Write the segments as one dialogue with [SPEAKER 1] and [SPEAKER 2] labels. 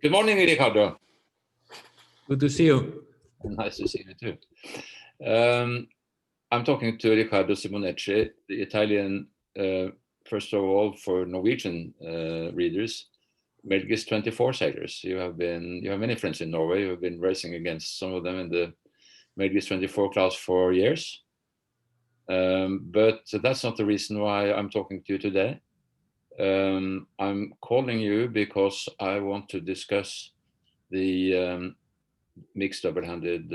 [SPEAKER 1] Good morning, Riccardo.
[SPEAKER 2] Good to see you.
[SPEAKER 1] Nice to see you too. I'm talking to Riccardo Simoneschi, the Italian, first of all, for Norwegian readers, Melges 24 sailors. You have many friends in Norway who have been racing against some of them in the Melges 24 class for years. But that's not the reason why I'm talking to you today. I'm calling you because I want to discuss the mixed double-handed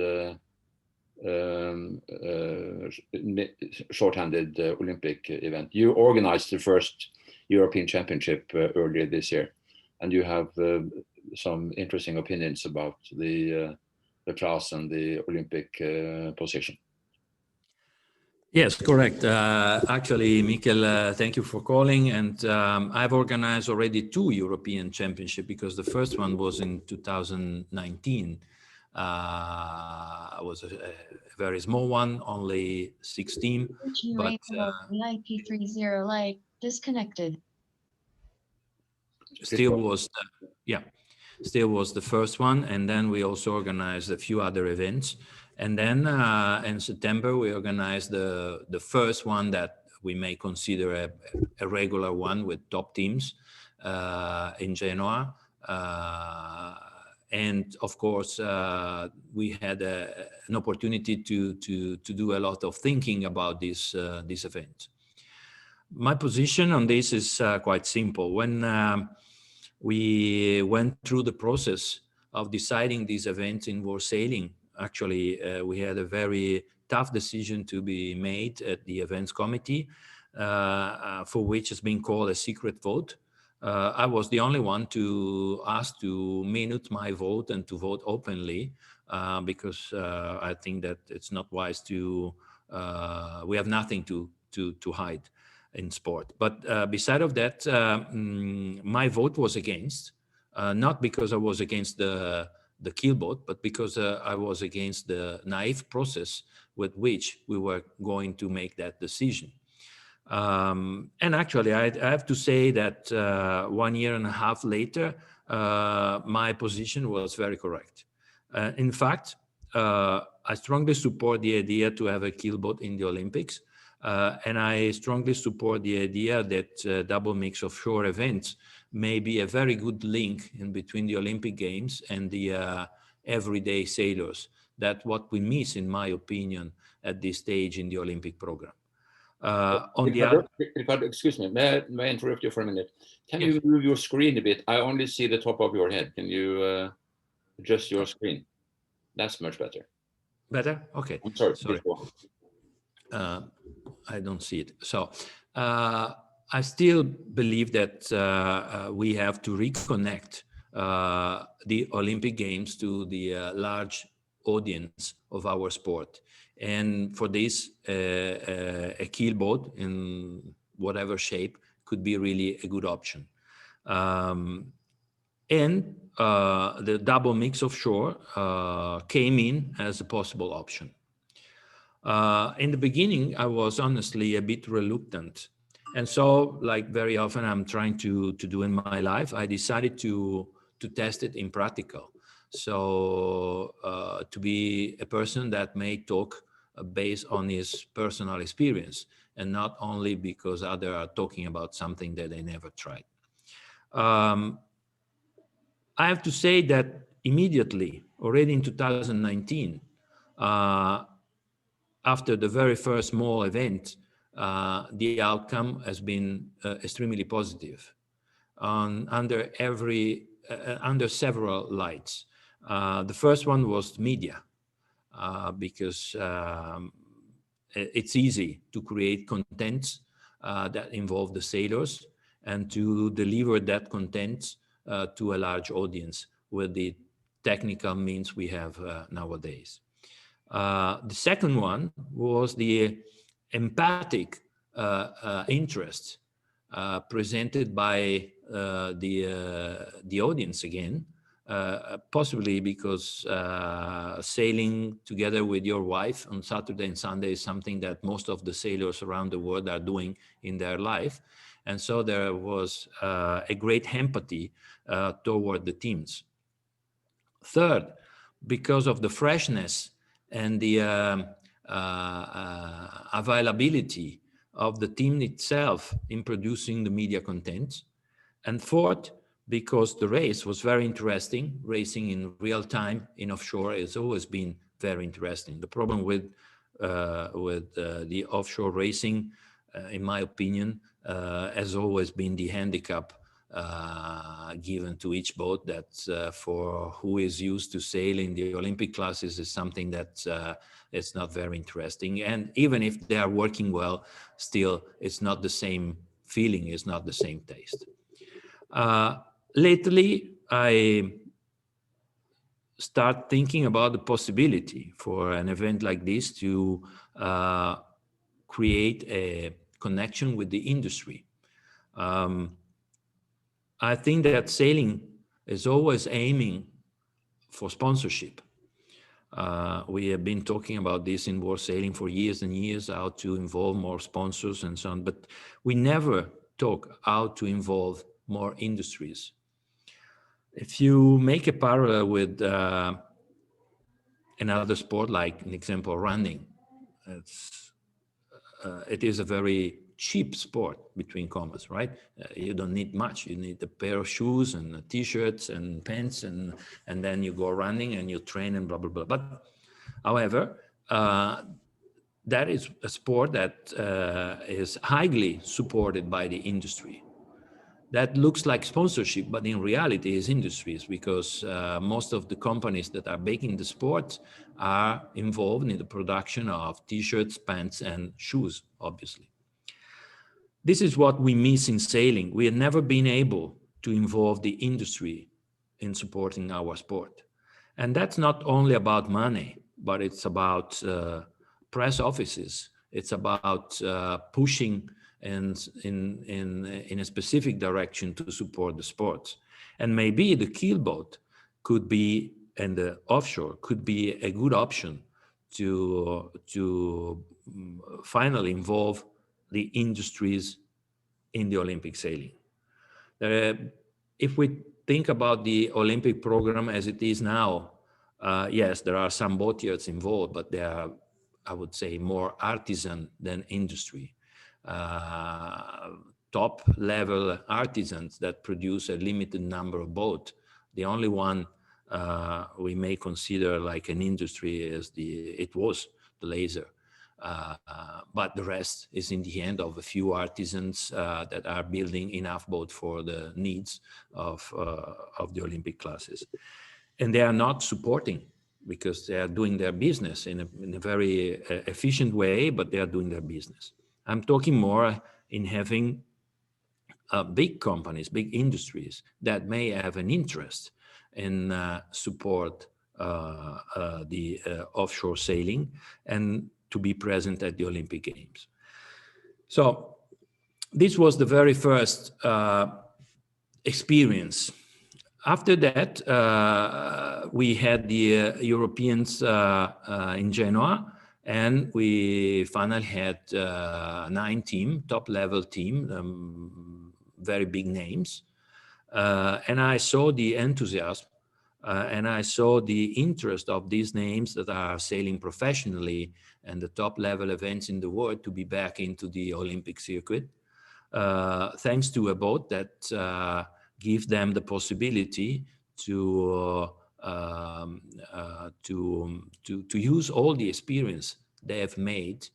[SPEAKER 1] shorthanded Olympic event. You organized the first European Championship earlier this year, and you have some interesting opinions about the class and the Olympic position.
[SPEAKER 2] Yes, correct. Actually, Mikkel, thank you for calling. And I've organized already 2 European Championships because the first one was in 2019. It was a very small one, only 16. But
[SPEAKER 3] IP30 light disconnected.
[SPEAKER 2] Still was the first one, and then we also organized a few other events. And then in September we organized the first one that we may consider a regular one with top teams in Genoa. And of course, we had an opportunity to do a lot of thinking about this event. My position on this is quite simple. When we went through the process of deciding this event in war sailing, actually, we had a very tough decision to be made at the events committee, for which has been called a secret vote. I was the only one to ask to minute my vote and to vote openly, because I think that it's not wise to, we have nothing to hide in sport. But beside of that, my vote was against, not because I was against the keelboat, but because I was against the naive process with which we were going to make that decision. And actually, I have to say that 1.5 years later, my position was very correct. In fact, I strongly support the idea to have a keelboat in the Olympics. And I strongly support the idea that double mix offshore events may be a very good link in between the Olympic Games and the everyday sailors. That's what we miss, in my opinion, at this stage in the Olympic program.
[SPEAKER 1] Riccardo, excuse me, may I interrupt you for a minute? Can you move your screen a bit? I only see the top of your head. Can you adjust your screen? That's much better.
[SPEAKER 2] Better? Okay.
[SPEAKER 1] I'm sorry.
[SPEAKER 2] I don't see it. So I still believe that we have to reconnect the Olympic Games to the large audience of our sport. And for this, a keelboat in whatever shape could be really a good option. And the double mix offshore came in as a possible option. In the beginning, I was honestly a bit reluctant. And so, like very often I'm trying to do in my life, I decided to test it in practical. So to be a person that may talk based on his personal experience and not only because others are talking about something that they never tried. I have to say that immediately, already in 2019, after the very first small event, the outcome has been extremely positive under several lights. The first one was media, because it's easy to create contents that involve the sailors and to deliver that content to a large audience with the technical means we have nowadays. The second one was the empathic interest presented by the audience again, possibly because sailing together with your wife on Saturday and Sunday is something that most of the sailors around the world are doing in their life. And so there was a great empathy toward the teams. Third, because of the freshness and the availability of the team itself in producing the media content. And fourth, because the race was very interesting. Racing in real time in offshore has always been very interesting. The problem with the offshore racing, in my opinion, has always been the handicap given to each boat that for who is used to sail in the Olympic classes is something that it's not very interesting. And even if they are working well, still it's not the same feeling, it's not the same taste. Lately, I start thinking about the possibility for an event like this to create a connection with the industry. I think that sailing is always aiming for sponsorship. We have been talking about this in World Sailing for years and years, how to involve more sponsors and so on, but we never talk how to involve more industries. If you make a parallel with another sport, like an example, running, it is a very cheap sport, between commas, right? You don't need much. You need a pair of shoes and t-shirts and pants, and then you go running and you train and blah, blah, blah. But however, that is a sport that is highly supported by the industry. That looks like sponsorship, but in reality is industries, because most of the companies that are making the sport are involved in the production of t-shirts, pants, and shoes, obviously. This is what we miss in sailing. We have never been able to involve the industry in supporting our sport. And that's not only about money, but it's about press offices. It's about pushing and in a specific direction to support the sports. And maybe the keelboat could be, and the offshore could be a good option to finally involve the industries in the Olympic sailing. If we think about the Olympic program as it is now, yes, there are some boatyards involved, but they are, I would say, more artisan than industry. Top level artisans that produce a limited number of boats. The only one we may consider like an industry is the laser. But the rest is in the hand of a few artisans that are building enough boats for the needs of the Olympic classes. And they are not supporting, because they are doing their business in a very efficient way, but they are doing their business. I'm talking more in having big companies, big industries that may have an interest in support the offshore sailing and to be present at the Olympic Games. So this was the very first experience. After that, we had the Europeans in Genoa, and we finally had 9 team, top-level team, very big names. And I saw the enthusiasm and I saw the interest of these names that are sailing professionally and the top-level events in the world to be back into the Olympic circuit, thanks to a boat that gives them the possibility to use all the experience they have made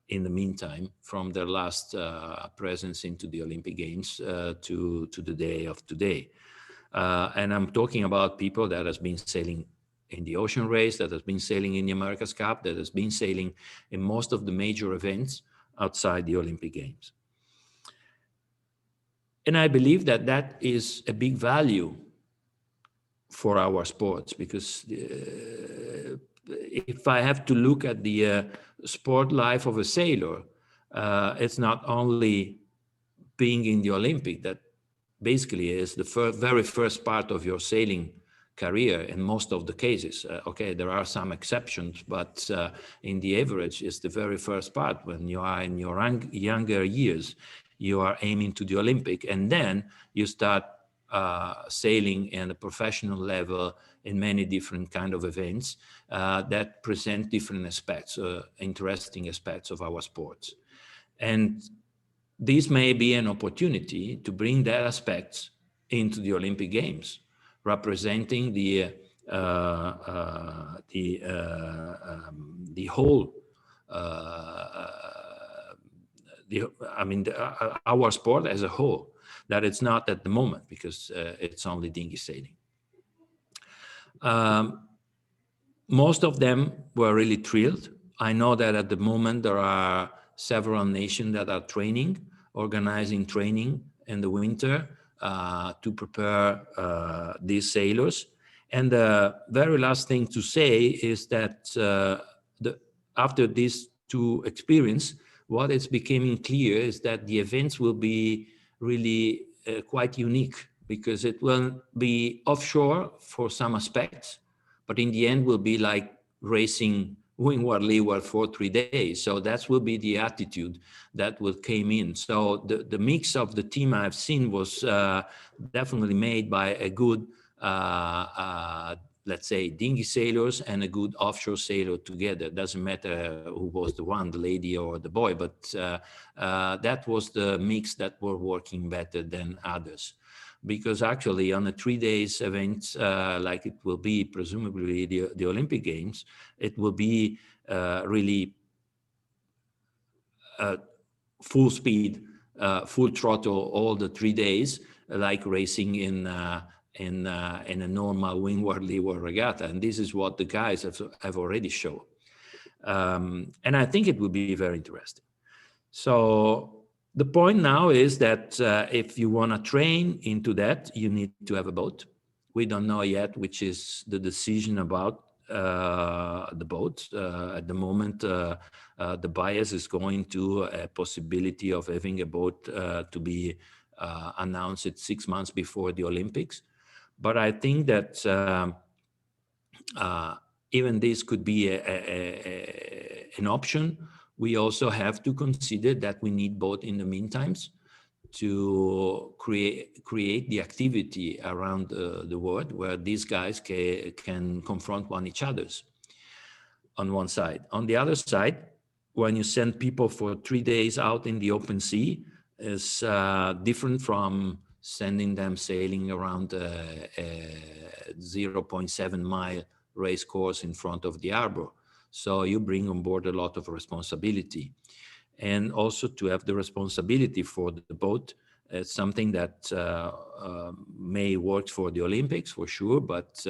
[SPEAKER 2] in the meantime from their last presence into the Olympic Games to the day of today. And I'm talking about people that has been sailing in the ocean race, that has been sailing in the America's Cup, that has been sailing in most of the major events outside the Olympic Games. And I believe that that is a big value for our sports, because if I have to look at the sport life of a sailor, it's not only being in the Olympic, that basically is the very first part of your sailing career in most of the cases. Okay, there are some exceptions, but in the average, it's the very first part. When you are in your younger years, you are aiming to the Olympic, and then you start sailing and a professional level in many different kind of events that present different aspects, interesting aspects of our sports. And this may be an opportunity to bring that aspects into the Olympic Games, representing the whole, our sport as a whole. That it's not at the moment, because it's only dinghy sailing. Most of them were really thrilled. I know that at the moment there are several nations that are organizing training in the winter to prepare these sailors. And the very last thing to say is that after these two experiences, what is becoming clear is that the events will be really quite unique, because it will be offshore for some aspects, but in the end will be like racing windward, leeward for 3 days. So that will be the attitude that will came in. So the mix of the team I've seen was definitely made by a good, let's say, dinghy sailors and a good offshore sailor together. Doesn't matter who was the one, the lady or the boy, but that was the mix that were working better than others. Because actually on a 3 days event, like it will be presumably the Olympic Games, it will be really full speed, full throttle all the 3 days, like racing in a normal windward-leeward regatta. And this is what the guys have already shown. And I think it will be very interesting. So the point now is that if you want to train into that, you need to have a boat. We don't know yet which is the decision about the boat. At the moment, the bias is going to a possibility of having a boat to be announced 6 months before the Olympics. But I think that even this could be an option. We also have to consider that we need both in the meantimes to create the activity around the world where these guys can confront each other's on one side. On the other side, when you send people for 3 days out in the open sea, is different from sending them sailing around a 0.7 mile race course in front of the harbor. So you bring on board a lot of responsibility. And also to have the responsibility for the boat, it's something that may work for the Olympics for sure, but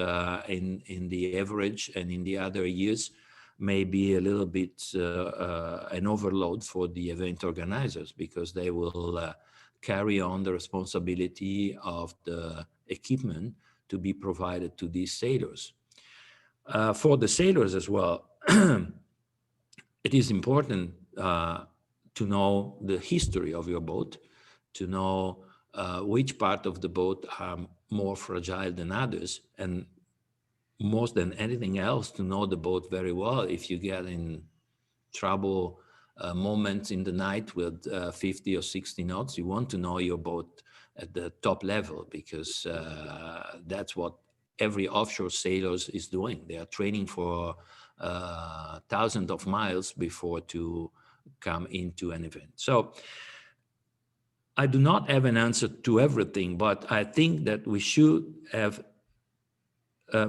[SPEAKER 2] in the average and in the other years, may be a little bit an overload for the event organizers, because they will carry on the responsibility of the equipment to be provided to these sailors. For the sailors as well, it is important to know the history of your boat, to know which part of the boat are more fragile than others, and most than anything else, to know the boat very well. If you get in trouble moments in the night with 50 or 60 knots, you want to know your boat at the top level, because that's what every offshore sailor is doing. They are training for thousands of miles before to come into an event. So I do not have an answer to everything, but I think that we should have,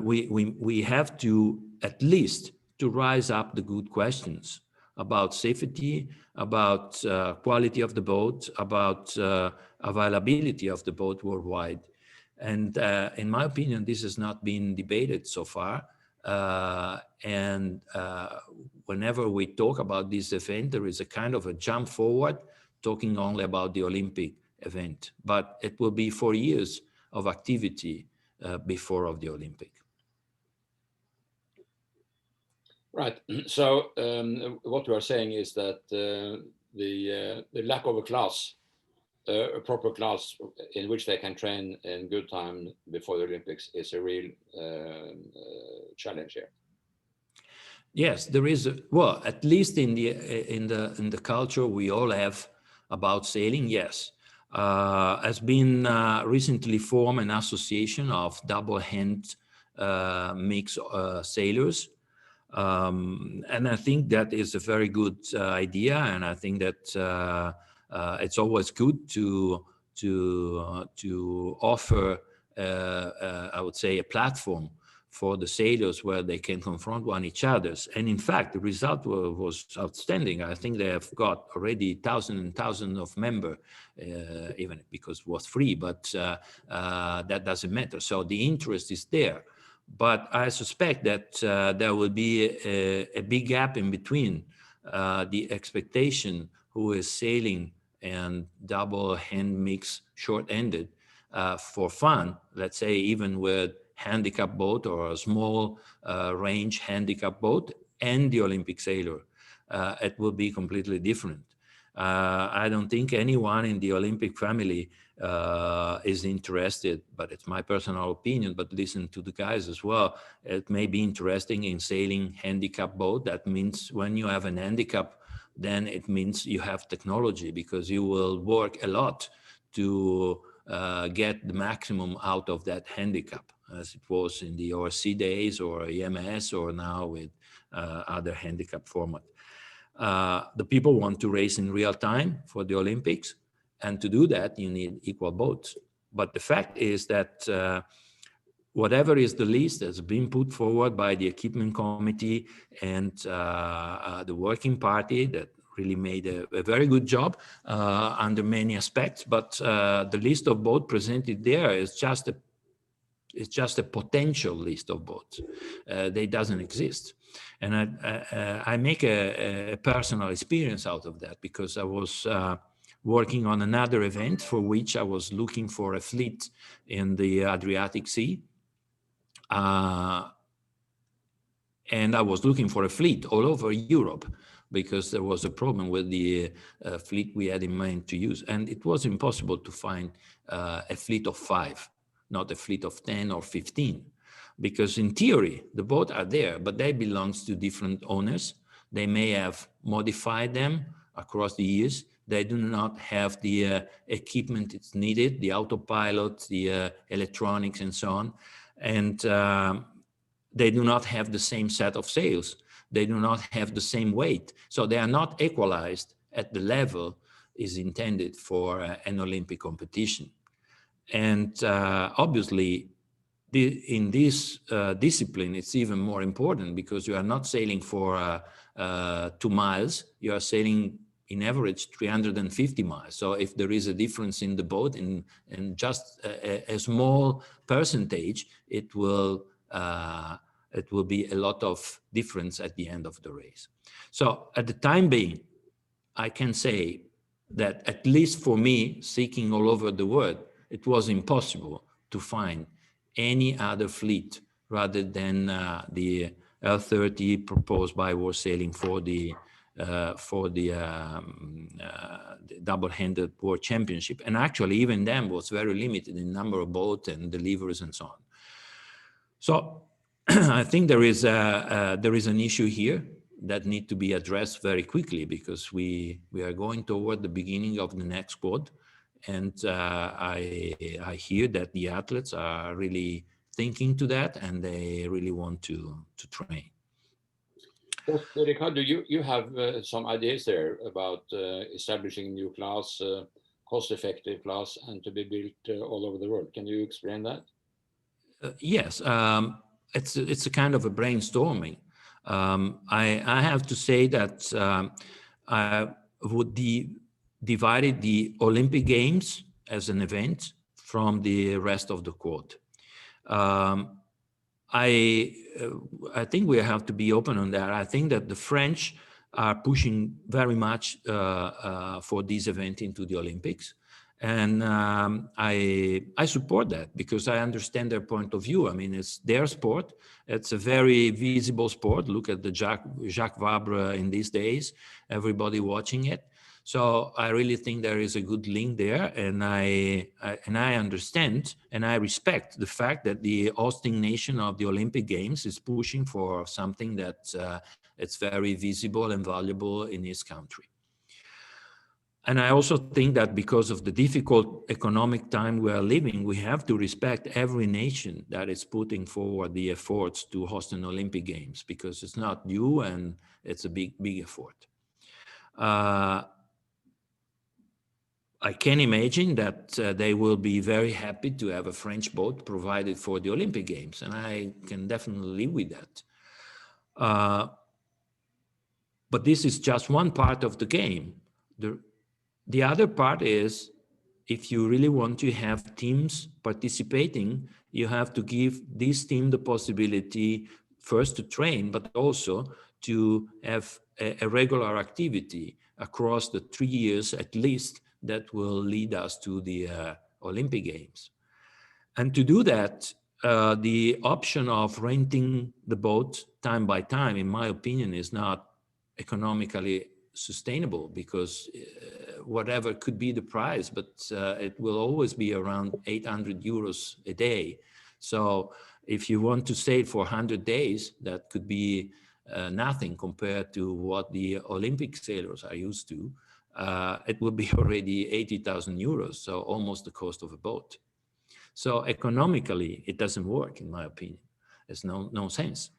[SPEAKER 2] we have to at least to rise up the good questions about safety, about quality of the boat, about availability of the boat worldwide. And in my opinion, this has not been debated so far. Whenever we talk about this event, there is a kind of a jump forward, talking only about the Olympic event, but it will be 4 years of activity before of the Olympic.
[SPEAKER 1] Right. So what we are saying is that the lack of a class, a proper class in which they can train in good time before the Olympics, is a real challenge here.
[SPEAKER 2] Yes, there is. Well, at least in the culture we all have about sailing, yes. has been recently formed an association of double-hand mix sailors. And I think that is a very good idea, and I think that it's always good to offer, I would say, a platform for the sailors where they can confront each other's. And in fact, the result was outstanding. I think they have got already thousands and thousands of members, even because it was free, but that doesn't matter. So the interest is there. But I suspect that there will be a big gap in between the expectation who is sailing and double hand mix short-ended for fun, let's say even with handicap boat or a small range handicap boat, and the Olympic sailor. It will be completely different. I don't think anyone in the Olympic family is interested, but it's my personal opinion, but listen to the guys as well. It may be interesting in sailing handicap boat. That means when you have an handicap, then it means you have technology, because you will work a lot to get the maximum out of that handicap, as it was in the ORC days or EMS, or now with other handicap format. The people want to race in real time for the Olympics, and to do that you need equal boats. But the fact is that whatever is the list that's been put forward by the equipment committee and the working party, that really made a very good job under many aspects, but the list of boats presented there is just a potential list of boats. They doesn't exist. And I make a personal experience out of that, because I was working on another event for which I was looking for a fleet in the Adriatic Sea. And I was looking for a fleet all over Europe, because there was a problem with the fleet we had in mind to use. And it was impossible to find a fleet of 5, not a fleet of 10 or 15. Because in theory, the boats are there, but they belong to different owners. They may have modified them across the years. They do not have the equipment that's needed, the autopilot, the electronics, and so on. And they do not have the same set of sails. They do not have the same weight. So they are not equalized at the level is intended for an Olympic competition. And obviously, in this discipline, it's even more important, because you are not sailing for 2 miles. You are sailing in average 350 miles. So if there is a difference in the boat in just a small percentage, it will be a lot of difference at the end of the race. So at the time being, I can say that at least for me, seeking all over the world, it was impossible to find any other fleet rather than the L30 proposed by World Sailing for the double-handed World Championship. And actually, even then was very limited in number of boats and deliveries and so on. So I think there is an issue here that need to be addressed very quickly, because we are going toward the beginning of the next quad. And I hear that the athletes are really thinking to that, and they really want to train.
[SPEAKER 1] But Riccardo, you have some ideas there about establishing a new class, cost-effective class, and to be built all over the world. Can you explain that?
[SPEAKER 2] Yes, it's a kind of a brainstorming. I have to say that I would divided the Olympic Games as an event from the rest of the quad. I think we have to be open on that. I think that the French are pushing very much for this event into the Olympics. And I support that, because I understand their point of view. I mean, it's their sport. It's a very visible sport. Look at the Jacques Vabre in these days, everybody watching it. So I really think there is a good link there, and I understand and I respect the fact that the hosting nation of the Olympic Games is pushing for something that it's very visible and valuable in his country. And I also think that because of the difficult economic time we are living, we have to respect every nation that is putting forward the efforts to host an Olympic Games, because it's not new and it's a big effort. I can imagine that they will be very happy to have a French boat provided for the Olympic Games, and I can definitely live with that. But this is just one part of the game. The other part is, if you really want to have teams participating, you have to give this team the possibility first to train, but also to have a regular activity across the 3 years at least that will lead us to the Olympic Games. And to do that, the option of renting the boat time by time, in my opinion, is not economically sustainable, because whatever could be the price, but it will always be around 800 euros a day. So if you want to stay for 100 days, that could be nothing compared to what the Olympic sailors are used to. It will be already 80,000 euros, so almost the cost of a boat. So economically, it doesn't work, in my opinion. There's no sense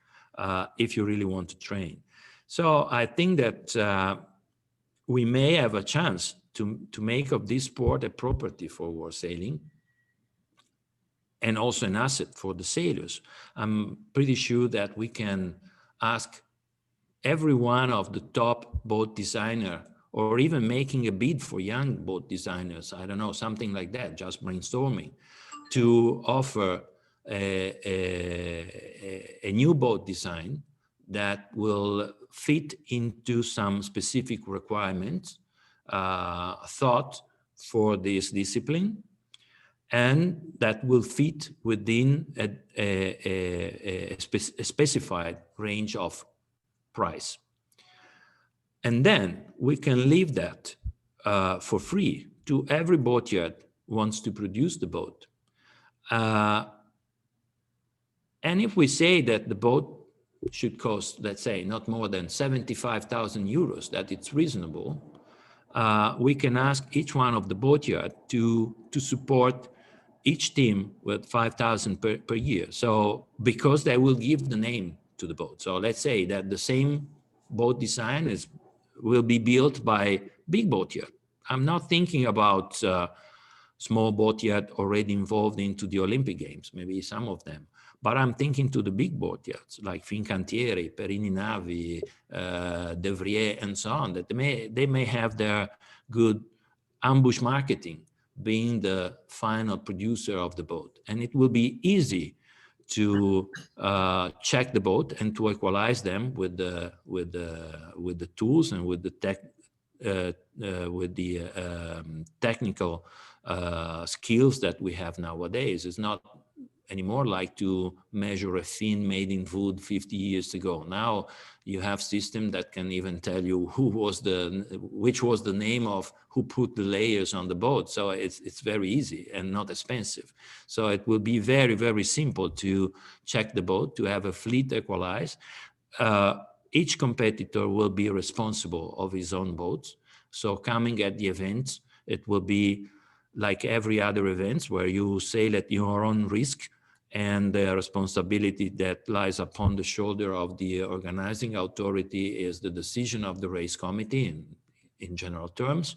[SPEAKER 2] if you really want to train. So I think that we may have a chance to make of this sport a property for war sailing, and also an asset for the sailors. I'm pretty sure that we can ask every one of the top boat designer, or even making a bid for young boat designers, I don't know, something like that, just brainstorming, to offer a new boat design that will fit into some specific requirements thought for this discipline, and that will fit within a specified range of price. And then we can leave that for free to every boatyard wants to produce the boat. And if we say that the boat should cost, let's say, not more than 75,000 euros, that it's reasonable, we can ask each one of the boatyard to support each team with 5,000 per year. So because they will give the name to the boat. So let's say that the same boat design will be built by big boatyard. I'm not thinking about small boatyard already involved into the Olympic Games, maybe some of them. But I'm thinking to the big boatyards like Fincantieri, Perini Navi, Devrier, and so on, that they may have their good ambush marketing, being the final producer of the boat. And it will be easy to check the boat and to equalize them with the tools and with the technical skills that we have nowadays. It's not anymore like to measure a fin made in wood 50 years ago. Now you have systems that can even tell you which was the name of who put the layers on the boat. So it's very easy and not expensive. So it will be very, very simple to check the boat, to have a fleet equalized. Each competitor will be responsible of his own boats. So coming at the events, it will be like every other event where you sail at your own risk, and the responsibility that lies upon the shoulder of the organizing authority is the decision of the race committee in general terms.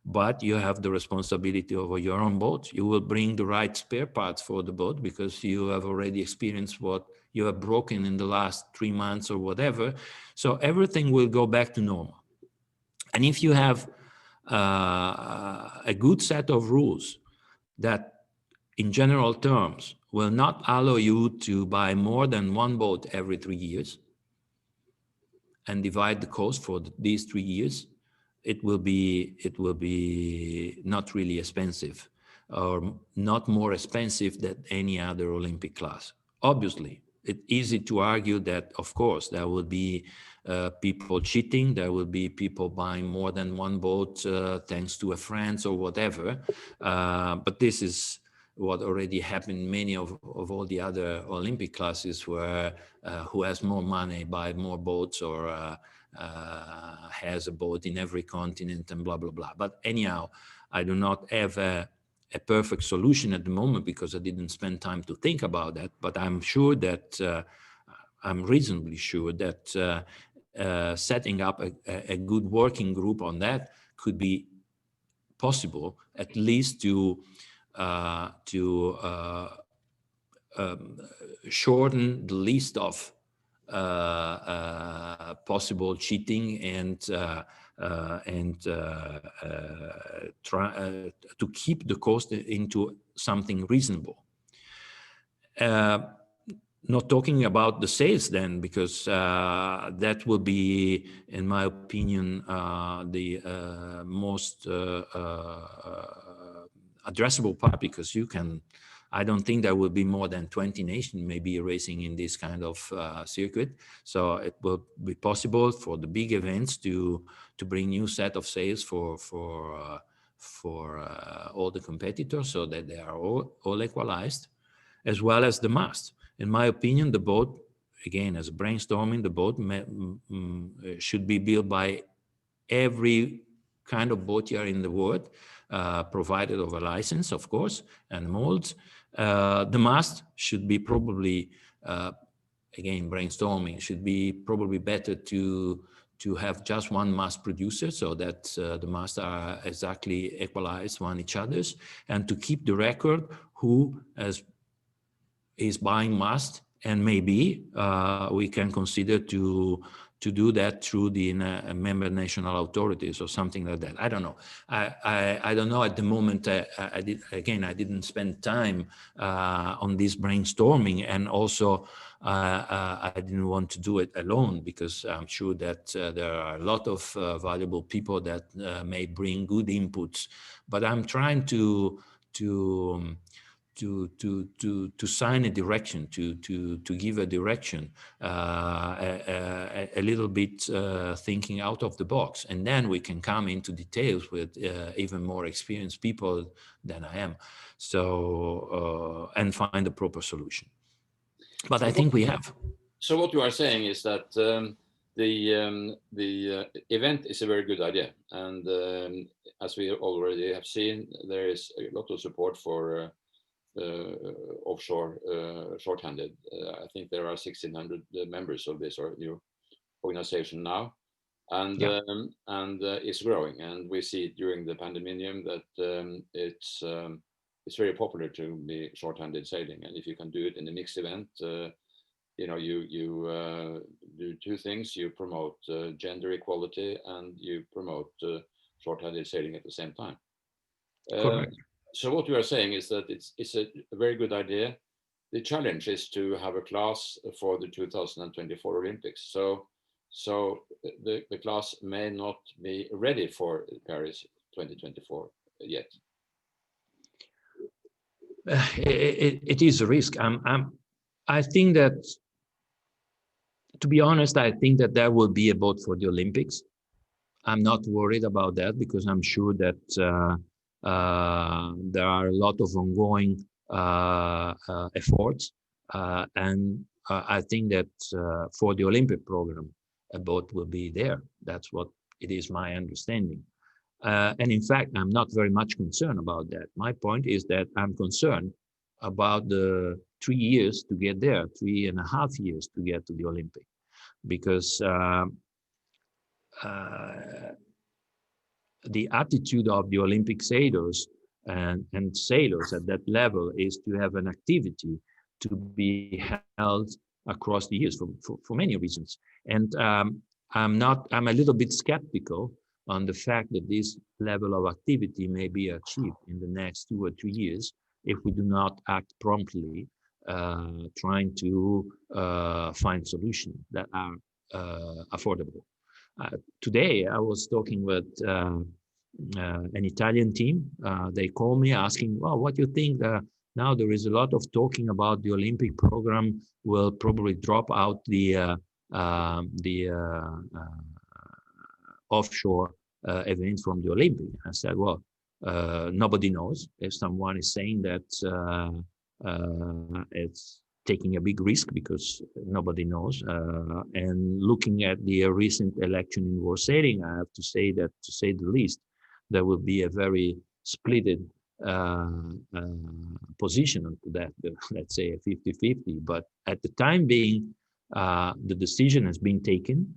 [SPEAKER 2] But you have the responsibility over your own boat. You will bring the right spare parts for the boat because you have already experienced what you have broken in the last 3 months or whatever. So everything will go back to normal. And if you have a good set of rules that in general terms will not allow you to buy more than one boat every 3 years and divide the cost for these 3 years, it will be not really expensive, or not more expensive than any other Olympic class. Obviously, it's easy to argue that, of course, there will be people cheating, there will be people buying more than one boat thanks to a friend or whatever. But this is what already happened in many of all the other Olympic classes, where who has more money buy more boats, or has a boat in every continent and blah, blah, blah. But anyhow, I do not have a perfect solution at the moment because I didn't spend time to think about that. But I'm sure that, I'm reasonably sure that setting up a good working group on that could be possible, at least to shorten the list of possible cheating and try to keep the cost into something reasonable. Not talking about the sales then, because that will be, in my opinion, the most addressable part, because you can, I don't think there will be more than 20 nations maybe racing in this kind of circuit. So it will be possible for the big events to bring new set of sales for all the competitors, so that they are all equalized, as well as the mast. In my opinion, the boat, again, as brainstorming, the boat should be built by every kind of boatyard in the world, provided of a license, of course, and molds. The mast should be probably, again, brainstorming, should be probably better to have just one mast producer, so that the masts are exactly equalized one each other's, and to keep the record who is buying mast, and maybe we can consider to do that through the member national authorities or something like that. I don't know. I don't know at the moment. I didn't spend time on this brainstorming, and also I didn't want to do it alone, because I'm sure that there are a lot of valuable people that may bring good inputs. But I'm trying to sign a direction, to give a direction, a little bit thinking out of the box, and then we can come into details with even more experienced people than I am, so and find a proper solution. But I think we have.
[SPEAKER 1] So what you are saying is that the event is a very good idea, and as we already have seen, there is a lot of support for offshore shorthanded. I think there are 1,600 members of this new organization now, and it's growing. And we see during the pandemic that it's very popular to be shorthanded sailing. And if you can do it in a mixed event, you know, you do two things: you promote gender equality, and you promote shorthanded sailing at the same time.
[SPEAKER 2] Correct.
[SPEAKER 1] So what you are saying is that it's a very good idea. The challenge is to have a class for the 2024 Olympics. So the class may not be ready for Paris 2024 yet.
[SPEAKER 2] It is a risk. I think that, to be honest, I think that there will be a boat for the Olympics. I'm not worried about that, because I'm sure that there are a lot of ongoing efforts, and I think that for the Olympic program, a boat will be there. That's what it is my understanding. And in fact, I'm not very much concerned about that. My point is that I'm concerned about the 3 years to get there, 3.5 years to get to the Olympic, because the attitude of the Olympic sailors and sailors at that level is to have an activity to be held across the years for many reasons. And I'm a little bit skeptical on the fact that this level of activity may be achieved in the next 2 or 3 years if we do not act promptly, trying to find solutions that are affordable. Today, I was talking with an Italian team. They called me asking, well, what do you think? Now there is a lot of talking about the Olympic program will probably drop out the offshore event from the Olympic. I said, well, nobody knows. If someone is saying that it's taking a big risk because nobody knows. And looking at the recent election in war sailing, I have to say that, to say the least, there will be a very splitted position on that, let's say a 50-50. But at the time being, the decision has been taken.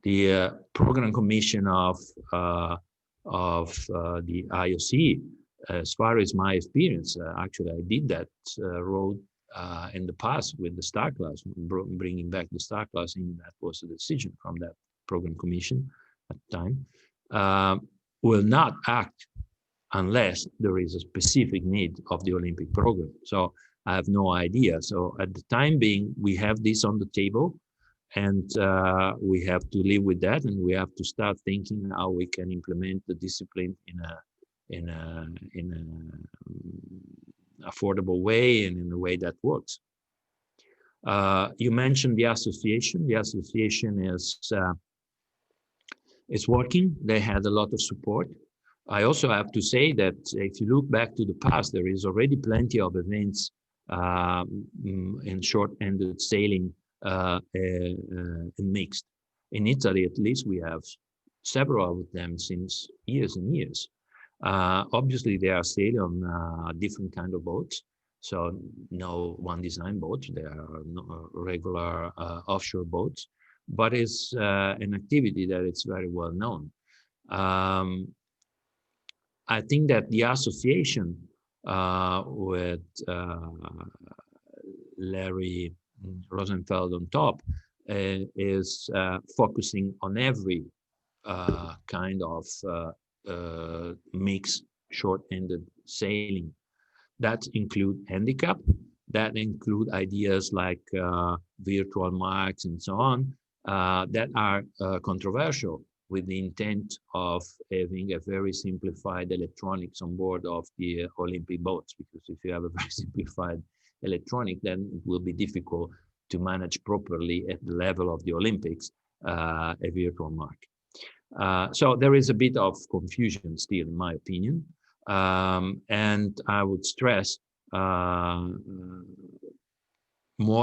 [SPEAKER 2] The program commission of the IOC, as far as my experience, actually I did that road in the past with the Star Class, bringing back the Star Class, and that was a decision from that program commission at the time, will not act unless there is a specific need of the Olympic program. So I have no idea. So at the time being, we have this on the table, and we have to live with that, and we have to start thinking how we can implement the discipline in a affordable way and in a way that works. You mentioned the association. The association is working. They had a lot of support. I also have to say that if you look back to the past, there is already plenty of events in short-handed sailing and mixed. In Italy, at least, we have several of them since years and years. Obviously, they are sailing on different kind of boats. So no one design boats, they are regular offshore boats, but it's an activity that it's very well known. I think that the association with Larry Rosenfeld on top is focusing on every kind of mixed short-handed sailing. That include handicap, that include ideas like virtual marks and so on, that are controversial, with the intent of having a very simplified electronics on board of the Olympic boats. Because if you have a very simplified electronic, then it will be difficult to manage properly at the level of the Olympics a virtual mark. So there is a bit of confusion still, in my opinion. And I would stress more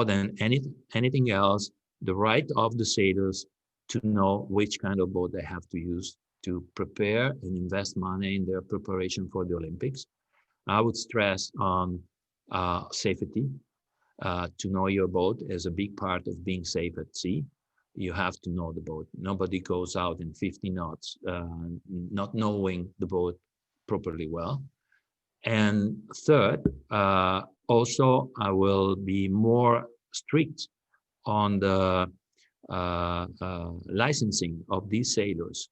[SPEAKER 2] than anything else, the right of the sailors to know which kind of boat they have to use to prepare and invest money in their preparation for the Olympics. I would stress on safety, to know your boat is a big part of being safe at sea. You have to know the boat. Nobody goes out in 50 knots not knowing the boat properly well. And third, also I will be more strict on the licensing of these sailors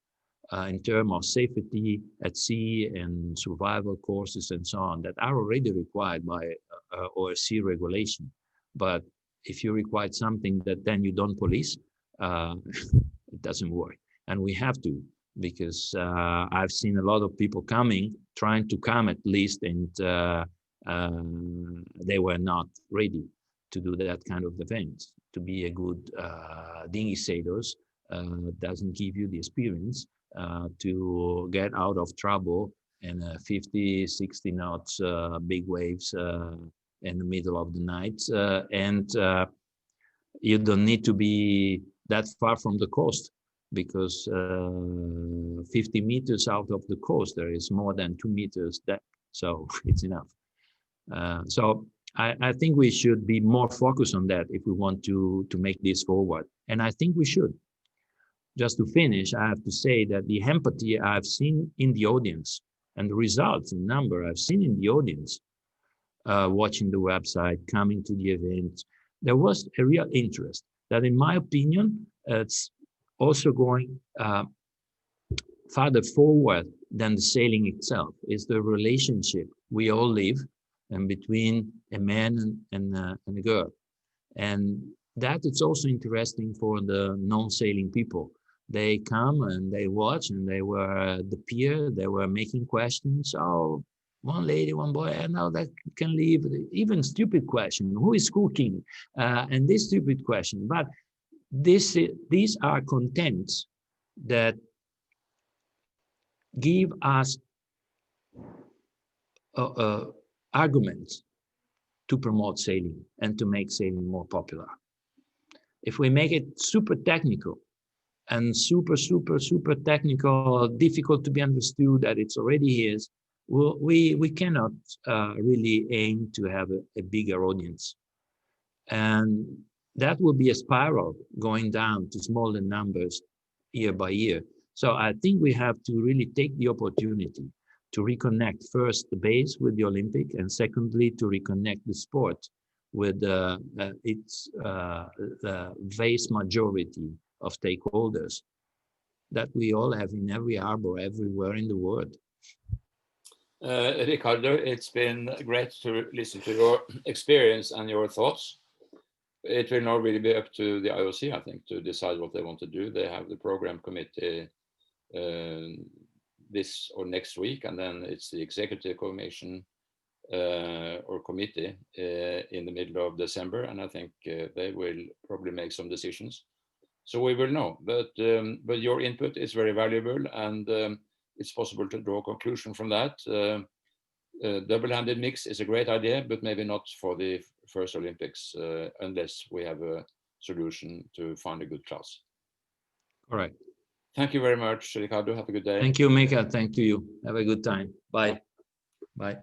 [SPEAKER 2] in terms of safety at sea and survival courses and so on that are already required by OSC regulation. But if you require something that then you don't police, it doesn't work. And we have to, because I've seen a lot of people trying to come at least, and they were not ready to do that kind of event. To be a good dinghy sailors doesn't give you the experience to get out of trouble in 50, 60 knots, big waves in the middle of the night. And you don't need to be that far from the coast, because 50 meters out of the coast, there is more than 2 meters depth. So it's enough. So I think we should be more focused on that if we want to make this forward. And I think we should. Just to finish, I have to say that the empathy I've seen in the audience and the results in number I've seen in the audience, watching the website, coming to the event, there was a real interest that, in my opinion, it's also going farther forward than the sailing itself. Is the relationship we all live and between a man and a girl. And that it's also interesting for the non-sailing people. They come and they watch, and they were the peer, they were making questions. Oh, one lady, one boy, and now that can leave. Even stupid question, who is cooking? And this stupid question. But these are contents that give us arguments to promote sailing and to make sailing more popular. If we make it super technical and super technical, difficult to be understood, that it's already is, we cannot really aim to have a bigger audience. And that will be a spiral going down to smaller numbers year by year. So I think we have to really take the opportunity to reconnect first the base with the Olympic, and secondly, to reconnect the sport with its vast majority of stakeholders that we all have in every harbor, everywhere in the world.
[SPEAKER 1] Riccardo, it's been great to listen to your experience and your thoughts. It will now really be up to the IOC, I think, to decide what they want to do. They have the program committee this or next week, and then it's the executive commission or committee in the middle of December, and I think they will probably make some decisions. So we will know, but your input is very valuable, and it's possible to draw a conclusion from that. Double-handed mix is a great idea, but maybe not for the first Olympics unless we have a solution to find a good class.
[SPEAKER 2] All right.
[SPEAKER 1] Thank you very much, Riccardo. Have a good day.
[SPEAKER 2] Thank you, Mikkel. Thank you. Have a good time. Bye. Bye.